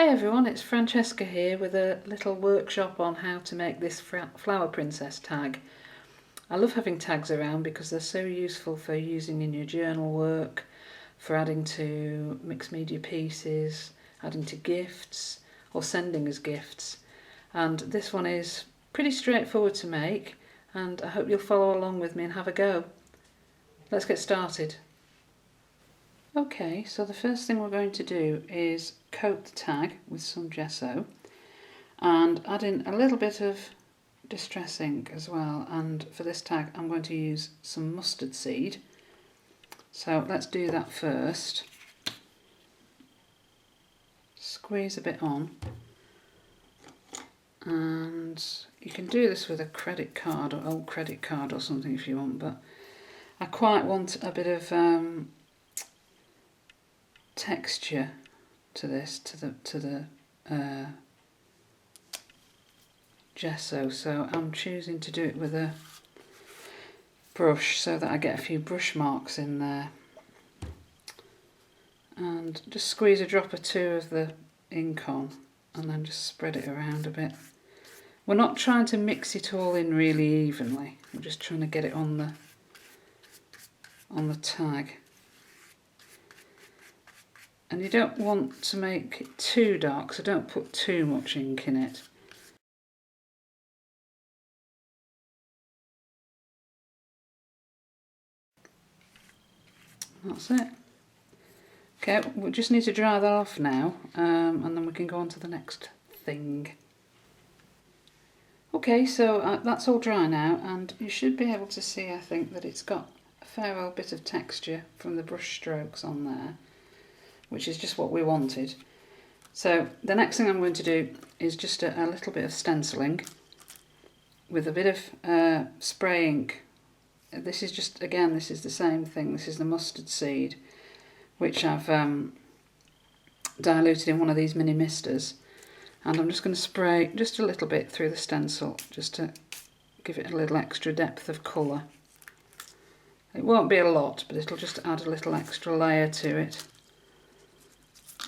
Hi everyone, it's Francesca here with a little workshop on how to make this flower princess tag. I love having tags around because they're so useful for using in your journal work, for adding to mixed media pieces, adding to gifts or sending as gifts. And this one is pretty straightforward to make, and I hope you'll follow along with me and have a go. Let's get started. Okay, so the first thing we're going to do is coat the tag with some gesso and add in a little bit of distress ink as well, and for this tag I'm going to use some mustard seed. So let's do that first. Squeeze a bit on, and you can do this with a credit card or old credit card or something if you want, but I quite want a bit of texture to this, to the gesso, so I'm choosing to do it with a brush so that I get a few brush marks in there, and just squeeze a drop or two of the ink on and then just spread it around a bit. We're not trying to mix it all in really evenly, we're just trying to get it on the tag. And you don't want to make it too dark, so don't put too much ink in it. That's it. Okay, we just need to dry that off now, and then we can go on to the next thing. Okay, so that's all dry now, and you should be able to see, I think, that it's got a fair old bit of texture from the brush strokes on there, which is just what we wanted. So the next thing I'm going to do is just a little bit of stenciling with a bit of spray ink. This is just, again, this is the same thing. This is the mustard seed, which I've diluted in one of these mini misters, and I'm just going to spray just a little bit through the stencil just to give it a little extra depth of colour. It won't be a lot, but it'll just add a little extra layer to it.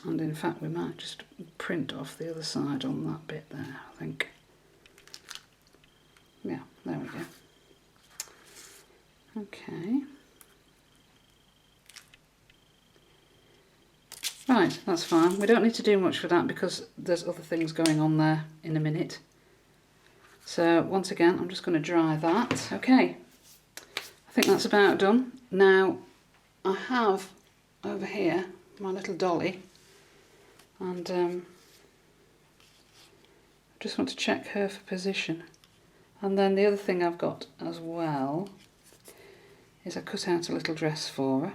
And in fact we might just print off the other side on that bit there, I think. Yeah, there we go. Okay. Right, that's fine. We don't need to do much for that because there's other things going on there in a minute. So once again, I'm just going to dry that. Okay, I think that's about done. Now, I have over here my little dolly, and I just want to check her for position. And then the other thing I've got as well is I cut out a little dress for her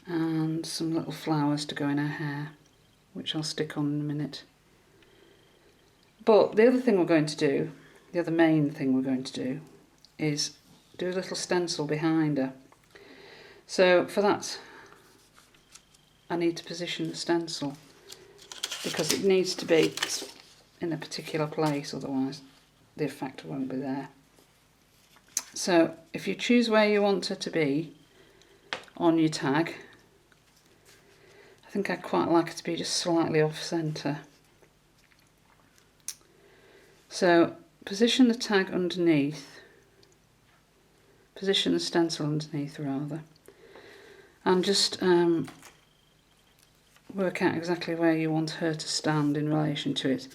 and some little flowers to go in her hair, which I'll stick on in a minute. But the other thing we're going to do, the other main thing we're going to do, is do a little stencil behind her. So for that I need to position the stencil because it needs to be in a particular place, otherwise the effect won't be there. So if you choose where you want her to be on your tag, I think I'd quite like it to be just slightly off centre. So position the tag underneath, position the stencil underneath rather, and just work out exactly where you want her to stand in relation to it.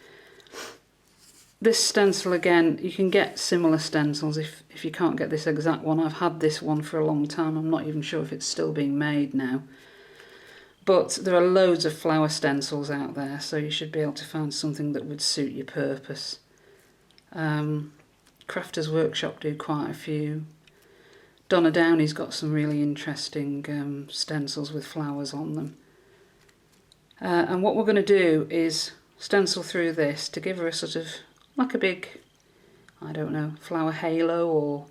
This stencil, again, you can get similar stencils if you can't get this exact one. I've had this one for a long time. I'm not even sure if it's still being made now. But there are loads of flower stencils out there, so you should be able to find something that would suit your purpose. Crafters Workshop do quite a few. Donna Downey's got some really interesting stencils with flowers on them. And what we're going to do is stencil through this to give her a sort of like a big, I don't know, flower halo, or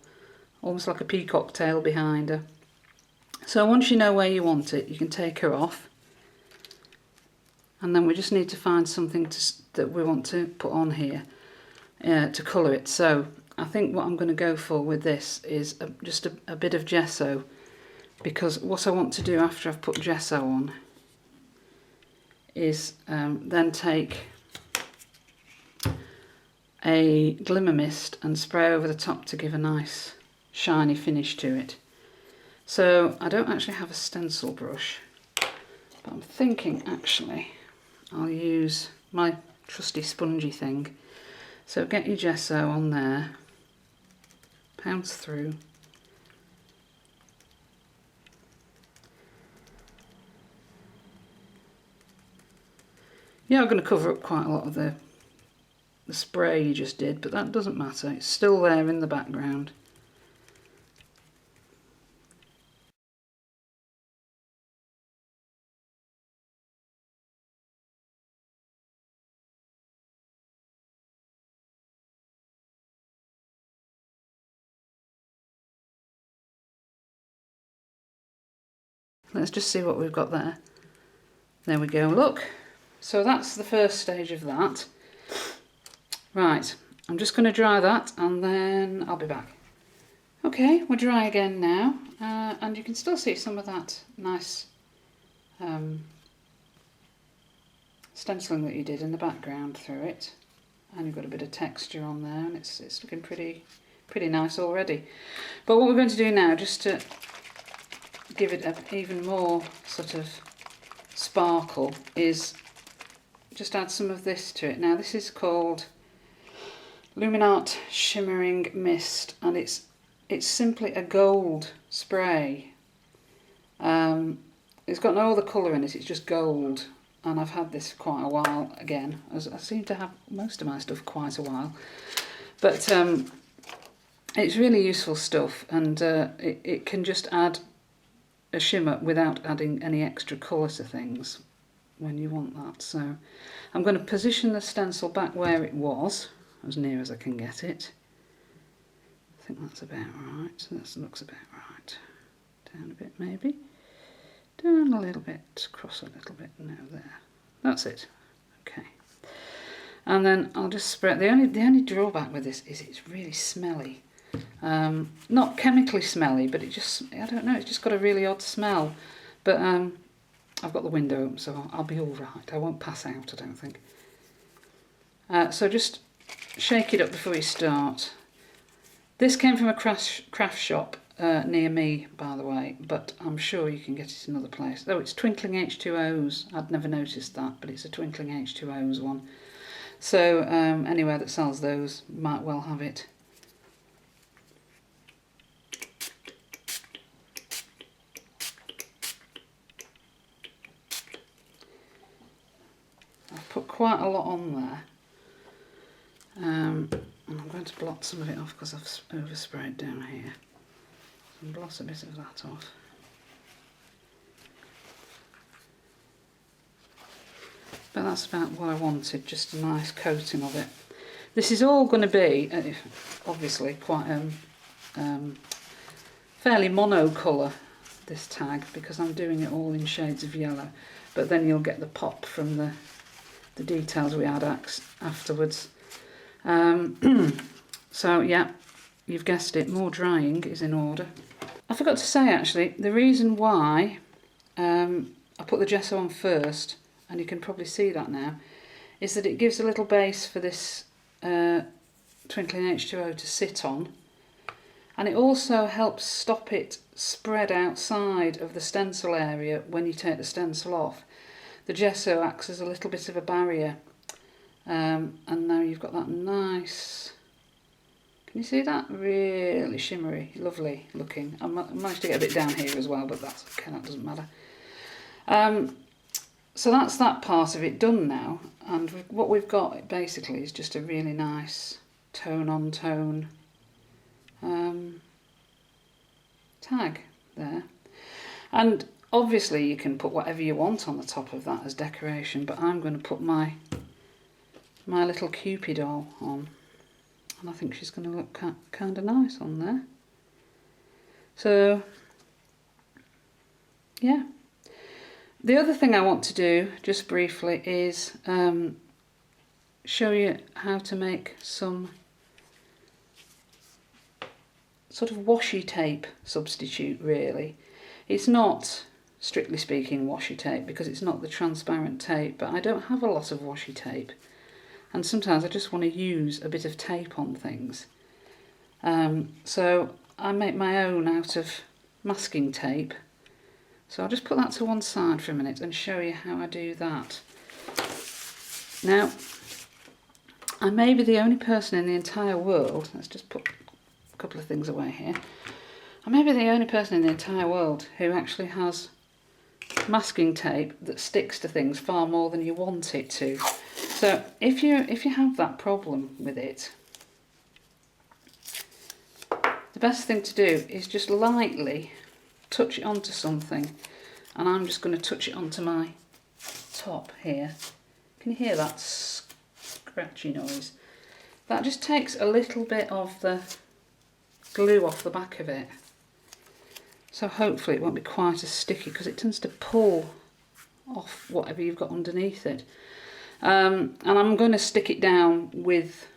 almost like a peacock tail behind her. So once you know where you want it, you can take her off, and then we just need to find something that we want to put on here to colour it. So I think what I'm going to go for with this is just a bit of gesso, because what I want to do after I've put gesso on is then take a glimmer mist and spray over the top to give a nice shiny finish to it. So I don't actually have a stencil brush, but I'm thinking actually I'll use my trusty spongy thing. So get your gesso on there, pounce through. Yeah, I'm going to cover up quite a lot of the spray you just did, but that doesn't matter. It's still there in the background. Let's just see what we've got there. There we go, look. So that's the first stage of that. Right, I'm just going to dry that and then I'll be back. Okay, we're dry again now, and you can still see some of that nice stenciling that you did in the background through it. And you've got a bit of texture on there, and it's looking pretty nice already. But what we're going to do now, just to give it even more sort of sparkle, is just add some of this to it. Now this is called Luminart Shimmering Mist, and it's simply a gold spray. It's got no other colour in it, it's just gold, and I've had this quite a while again, as I seem to have most of my stuff quite a while. But it's really useful stuff, and it can just add a shimmer without adding any extra colour to things when you want that. So I'm going to position the stencil back where it was, as near as I can get it. I think that's about right. That looks about right. Down a bit maybe. Down a little bit, across a little bit, now there. That's it. Okay. And then I'll just spread. The only drawback with this is it's really smelly. Not chemically smelly, but it just, I don't know, it's just got a really odd smell. But I've got the window open, so I'll be all right. I won't pass out, I don't think. So just shake it up before you start. This came from a craft shop near me, by the way, but I'm sure you can get it in another place. Oh, it's Twinkling H2O's. I'd never noticed that, but it's a Twinkling H2O's one. So anywhere that sells those might well have it. I've put quite a lot on there. And I'm going to blot some of it off because I've oversprayed down here. So blot a bit of that off. But that's about what I wanted, just a nice coating of it. This is all going to be, obviously, quite fairly mono colour, this tag, because I'm doing it all in shades of yellow. But then you'll get the pop from the details we add afterwards. So yeah, you've guessed it, more drying is in order. I forgot to say actually, the reason why I put the gesso on first, and you can probably see that now, is that it gives a little base for this Twinkling H2O to sit on, and it also helps stop it spread outside of the stencil area when you take the stencil off. The gesso acts as a little bit of a barrier, and now you've got that nice, can you see that? Really shimmery, lovely looking. I managed to get a bit down here as well, but that's okay, that doesn't matter. So that's that part of it done now, and what we've got basically is just a really nice tone-on-tone tag there. And obviously you can put whatever you want on the top of that as decoration, but I'm going to put my little Cupid doll on, and I think she's going to look kind of nice on there. So yeah. The other thing I want to do, just briefly, is show you how to make some sort of washi tape substitute, really. It's not strictly speaking, washi tape, because it's not the transparent tape, but I don't have a lot of washi tape. And sometimes I just want to use a bit of tape on things. So I make my own out of masking tape. So I'll just put that to one side for a minute and show you how I do that. Now, I may be the only person in the entire world, let's just put a couple of things away here. I may be the only person in the entire world who actually has masking tape that sticks to things far more than you want it to. So if you have that problem with it, the best thing to do is just lightly touch it onto something, and I'm just going to touch it onto my top here. Can you hear that scratchy noise? That just takes a little bit of the glue off the back of it. So hopefully it won't be quite as sticky, because it tends to pull off whatever you've got underneath it. And I'm going to stick it down with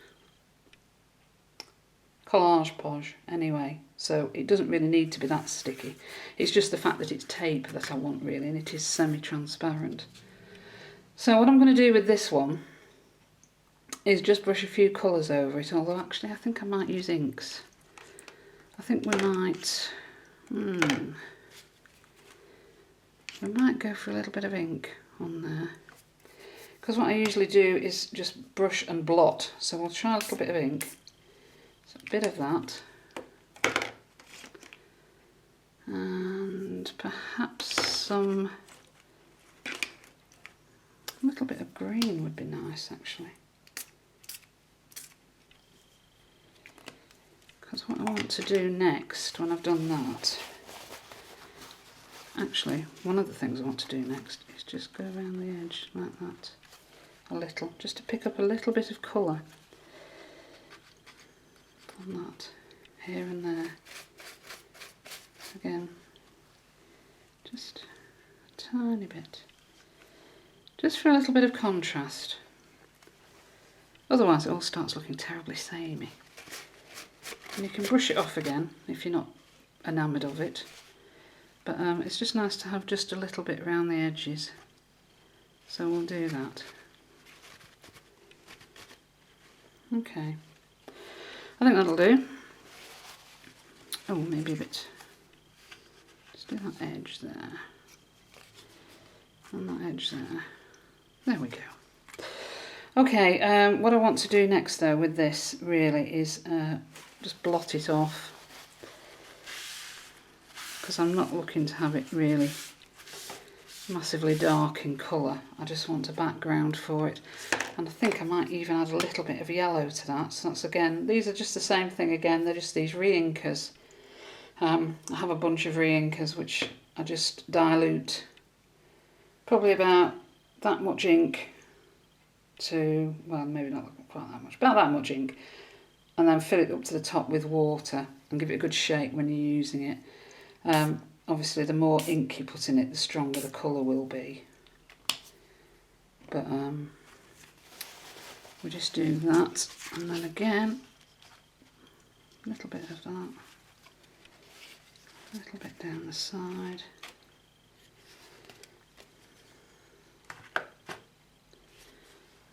Collage Poge anyway, so it doesn't really need to be that sticky. It's just the fact that it's tape that I want really, and it is semi-transparent. So what I'm going to do with this one is just brush a few colours over it, although actually I think I might use inks. I think we might go for a little bit of ink on there, because what I usually do is just brush and blot. So we'll try a little bit of ink, so a bit of that, and perhaps a little bit of green would be nice actually. Because what I want to do next, when I've done that, actually one of the things I want to do next is just go around the edge like that a little, just to pick up a little bit of colour on that, here and there. Again, just a tiny bit, just for a little bit of contrast. Otherwise it all starts looking terribly samey. And you can brush it off again if you're not enamoured of it, but it's just nice to have just a little bit around the edges, so we'll do that. Okay, I think that'll do. Oh, maybe a bit, just do that edge there, and that edge there. There we go. Okay, what I want to do next though with this really is just blot it off, because I'm not looking to have it really massively dark in colour. I just want a background for it, and I think I might even add a little bit of yellow to that. So that's, again, these are just the same thing again, they're just these re-inkers. I have a bunch of re-inkers which I just dilute probably about that much ink to, well, maybe not quite that much, about that much ink, and then fill it up to the top with water and give it a good shake when you're using it. Obviously the more ink you put in it, the stronger the colour will be. But we just do that, and then again, a little bit of that, a little bit down the side.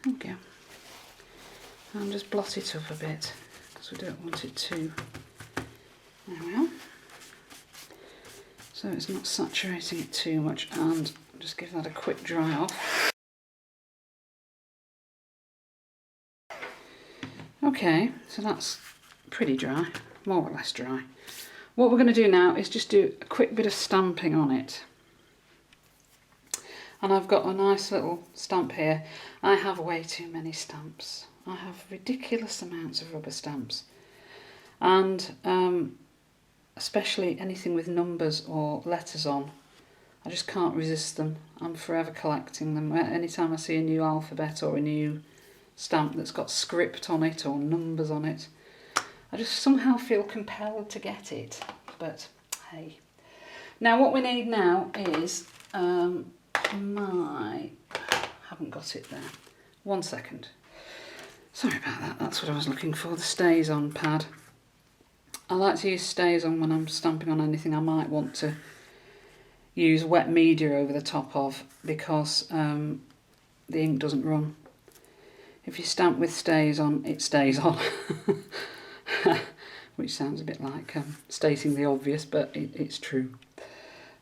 There we go. And just blot it up a bit, because we don't want it too, there we are. So it's not saturating it too much, and just give that a quick dry off. Okay, so that's pretty dry, more or less dry. What we're going to do now is just do a quick bit of stamping on it. And I've got a nice little stamp here. I have way too many stamps. I have ridiculous amounts of rubber stamps. And especially anything with numbers or letters on, I just can't resist them. I'm forever collecting them. Anytime I see a new alphabet or a new stamp that's got script on it or numbers on it, I just somehow feel compelled to get it. But hey. Now what we need now is, I haven't got it there. 1 second. Sorry about that, that's what I was looking for, the StazOn pad. I like to use StazOn when I'm stamping on anything I might want to use wet media over the top of, because the ink doesn't run. If you stamp with stays on, it stays on. Which sounds a bit like stating the obvious, but it's true.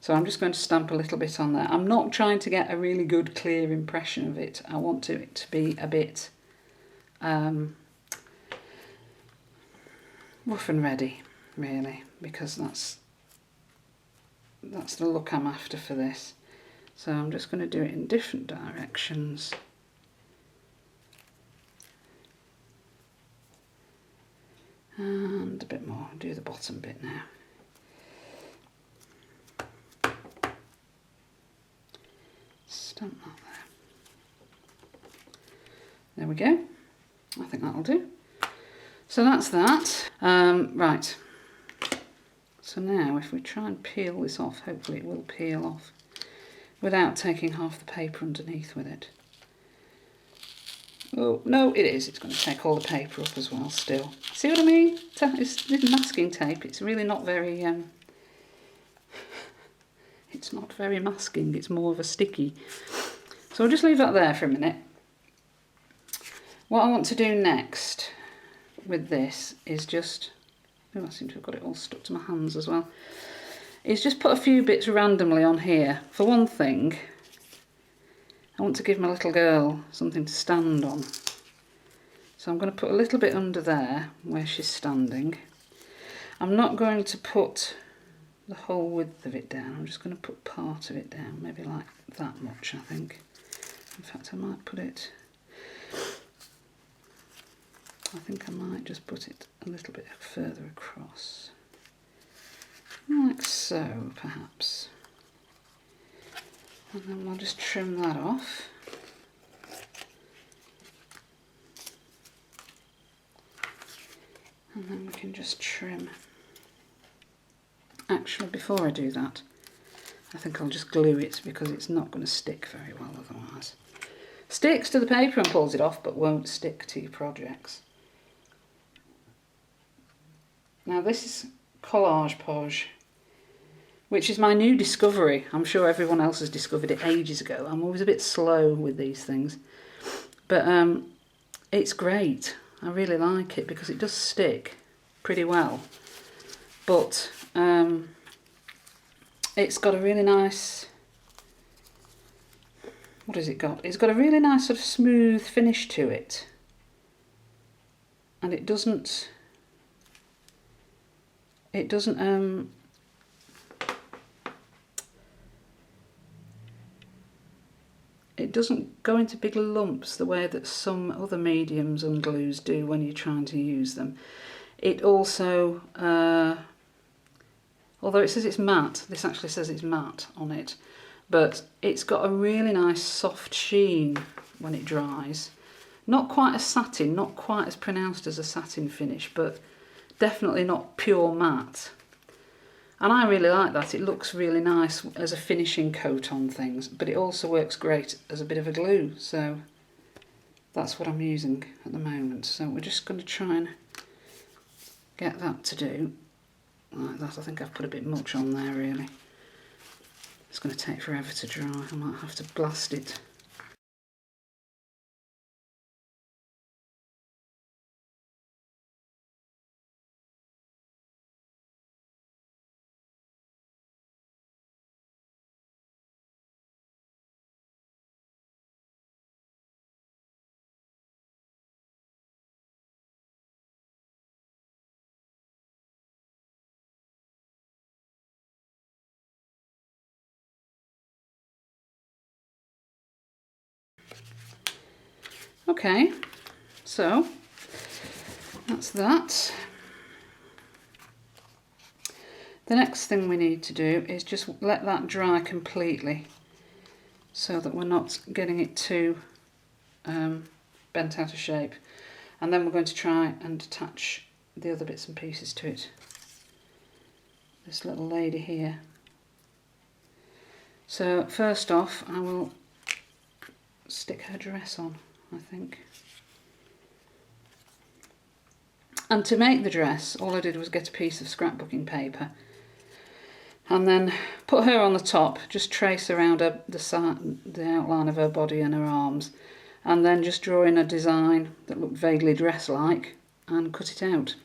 So I'm just going to stamp a little bit on there. I'm not trying to get a really good clear impression of it. I want it to be a bit rough and ready, really, because that's the look I'm after for this. So I'm just going to do it in different directions. And a bit more. I'll do the bottom bit now. Stamp that there. There we go. I think that'll do. So that's that. Right. So now if we try and peel this off, hopefully it will peel off without taking half the paper underneath with it. Oh, no, it is. It's going to take all the paper up as well still. See what I mean? It's masking tape. It's really not very... it's not very masking. It's more of a sticky. So I'll just leave that there for a minute. What I want to do next with this is just... Oh, I seem to have got it all stuck to my hands as well. Is just put a few bits randomly on here. For one thing, I want to give my little girl something to stand on. So I'm going to put a little bit under there where she's standing. I'm not going to put the whole width of it down. I'm just going to put part of it down, maybe like that much, I think. In fact, I might put it... I think I might just put it a little bit further across. Like so, perhaps. And then we'll just trim that off. And then we can just trim. Actually, before I do that, I think I'll just glue it because it's not going to stick very well otherwise. Sticks to the paper and pulls it off, but won't stick to your projects. Now this is Collage Poge, which is my new discovery. I'm sure everyone else has discovered it ages ago. I'm always a bit slow with these things. But it's great. I really like it because it does stick pretty well. But it's got a really nice... What has it got? It's got a really nice sort of smooth finish to it. And it doesn't go into big lumps the way that some other mediums and glues do when you're trying to use them. It also, although it says it's matte, this actually says it's matte on it, but it's got a really nice soft sheen when it dries. Not quite a satin, not quite as pronounced as a satin finish, but definitely not pure matte. And I really like that. It looks really nice as a finishing coat on things, but it also works great as a bit of a glue. So that's what I'm using at the moment. So we're just going to try and get that to do like that. I think I've put a bit much on there really. It's going to take forever to dry. I might have to blast it. Okay, so that's that. The next thing we need to do is just let that dry completely so that we're not getting it too bent out of shape. And then we're going to try and attach the other bits and pieces to it. This little lady here. So first off, I will stick her dress on, I think. And to make the dress, all I did was get a piece of scrapbooking paper, And then put her on the top, just trace around the outline of her body and her arms, and then just draw in a design that looked vaguely dress-like and cut it out.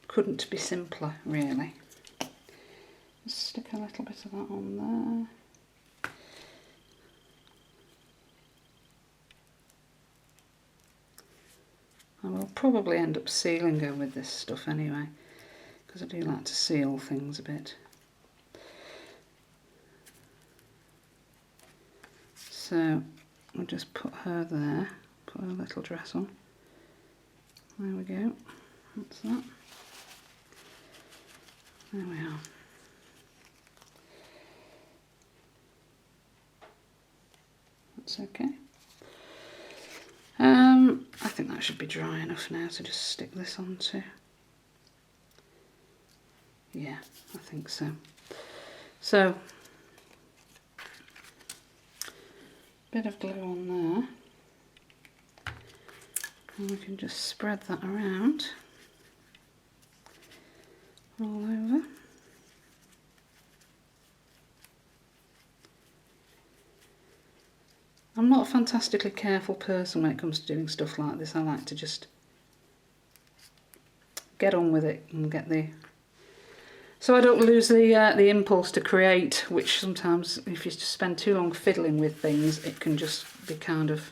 Couldn't be simpler, really. Just stick a little bit of that on there. I will probably end up sealing her with this stuff anyway, because I do like to seal things a bit. So I'll just put her there, put her little dress on. There we go, that's that. There we are. That's okay. I think that should be dry enough now to just stick this onto. Yeah, I think so. So, bit of glue on there, and we can just spread that around all over. I'm not a fantastically careful person when it comes to doing stuff like this. I like to just get on with it and get the... So I don't lose the impulse to create, which sometimes if you just spend too long fiddling with things, it can just be kind of...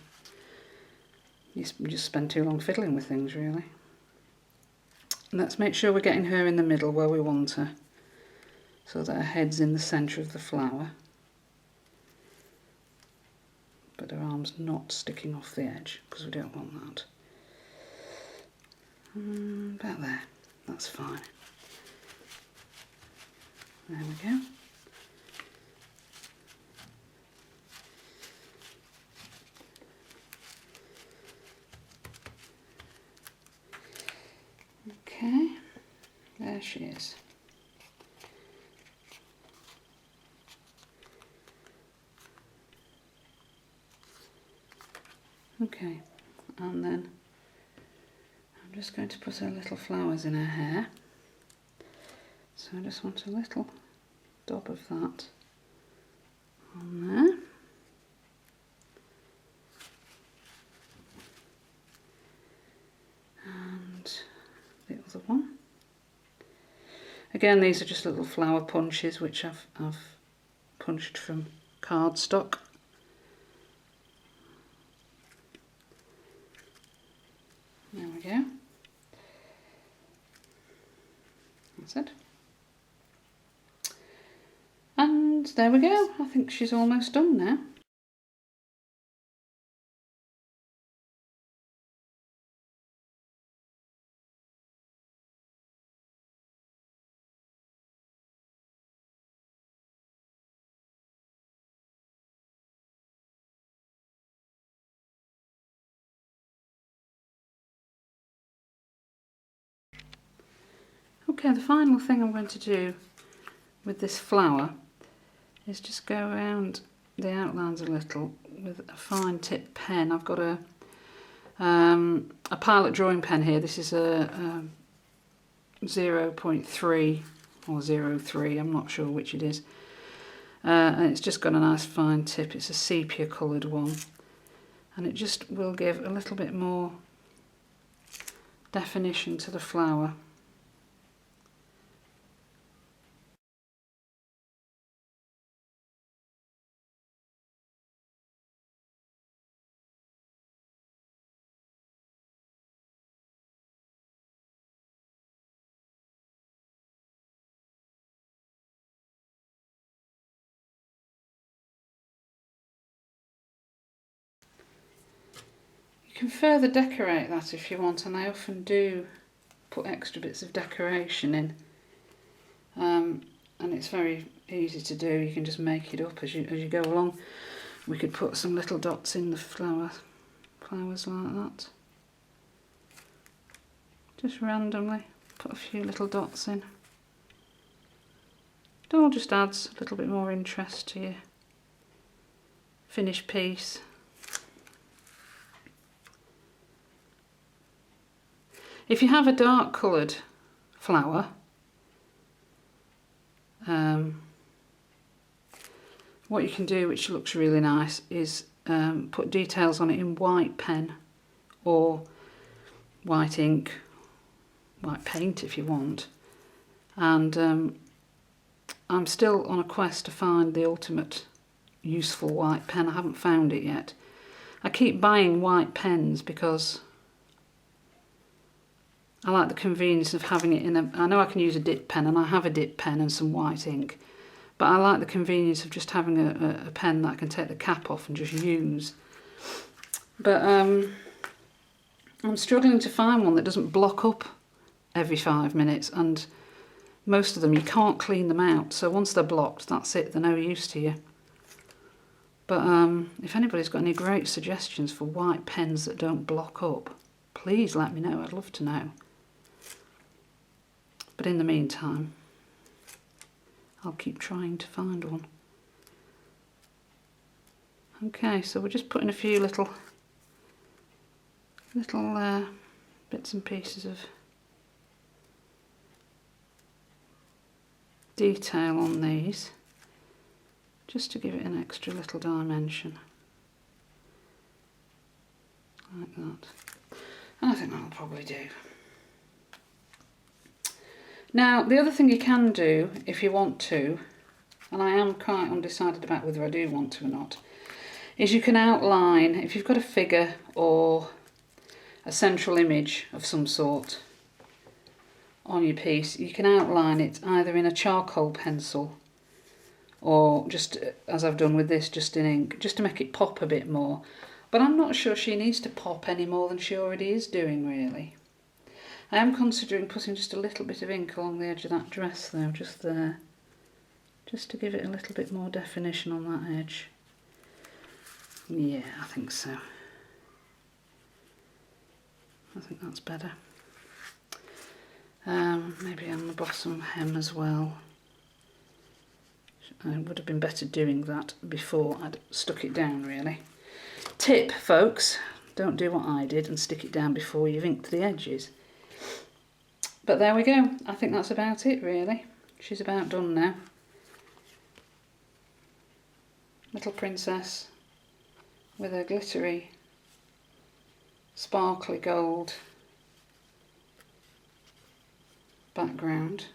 You just spend too long fiddling with things, really. Let's make sure we're getting her in the middle where we want her, so that her head's in the centre of the flower, but her arm's not sticking off the edge, because we don't want that. About there, that's fine. There we go. Okay, there she is. Okay, and then I'm just going to put her little flowers in her hair. So I just want a little dab of that on there. And the other one. Again, these are just little flower punches which I've punched from cardstock. There we go. That's it. And there we go. I think she's almost done now. Okay, the final thing I'm going to do with this flower is just go around the outlines a little with a fine tip pen. I've got a Pilot drawing pen here. This is a 0.3 or 0.3, I'm not sure which it is. And it's just got a nice fine tip. It's a sepia coloured one, and it just will give a little bit more definition to the flower. You can further decorate that if you want, and I often do put extra bits of decoration in, and it's very easy to do. You can just make it up as you go along. We could put some little dots in the flowers like that, just randomly put a few little dots in. It all just adds a little bit more interest to your finished piece. If you have a dark coloured flower, what you can do, which looks really nice, is put details on it in white pen or white ink, white paint if you want. And I'm still on a quest to find the ultimate useful white pen. I haven't found it yet. I keep buying white pens because I like the convenience of having it in a... I know I can use a dip pen, and I have a dip pen and some white ink, but I like the convenience of just having a pen that I can take the cap off and just use. But I'm struggling to find one that doesn't block up every 5 minutes, and most of them you can't clean them out, so once they're blocked, that's it, they're no use to you. But if anybody's got any great suggestions for white pens that don't block up, please let me know, I'd love to know. But in the meantime, I'll keep trying to find one. Okay, so we're just putting a few little bits and pieces of detail on these, just to give it an extra little dimension, like that. And I think that'll probably do. Now, the other thing you can do, if you want to, and I am quite undecided about whether I do want to or not, is you can outline, if you've got a figure or a central image of some sort on your piece, you can outline it either in a charcoal pencil or just, as I've done with this, just in ink, just to make it pop a bit more. But I'm not sure she needs to pop any more than she already is doing, really. I am considering putting just a little bit of ink along the edge of that dress though, just there, just to give it a little bit more definition on that edge. Yeah, I think so. I think that's better. Maybe on the bottom hem as well. It would have been better doing that before I'd stuck it down, really. Tip, folks, don't do what I did and stick it down before you've inked the edges. But there we go. I think that's about it, really. She's about done now. Little princess with a glittery, sparkly gold background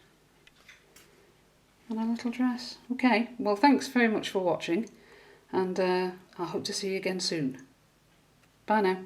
and a little dress. Okay, well, thanks very much for watching, and I hope to see you again soon. Bye now.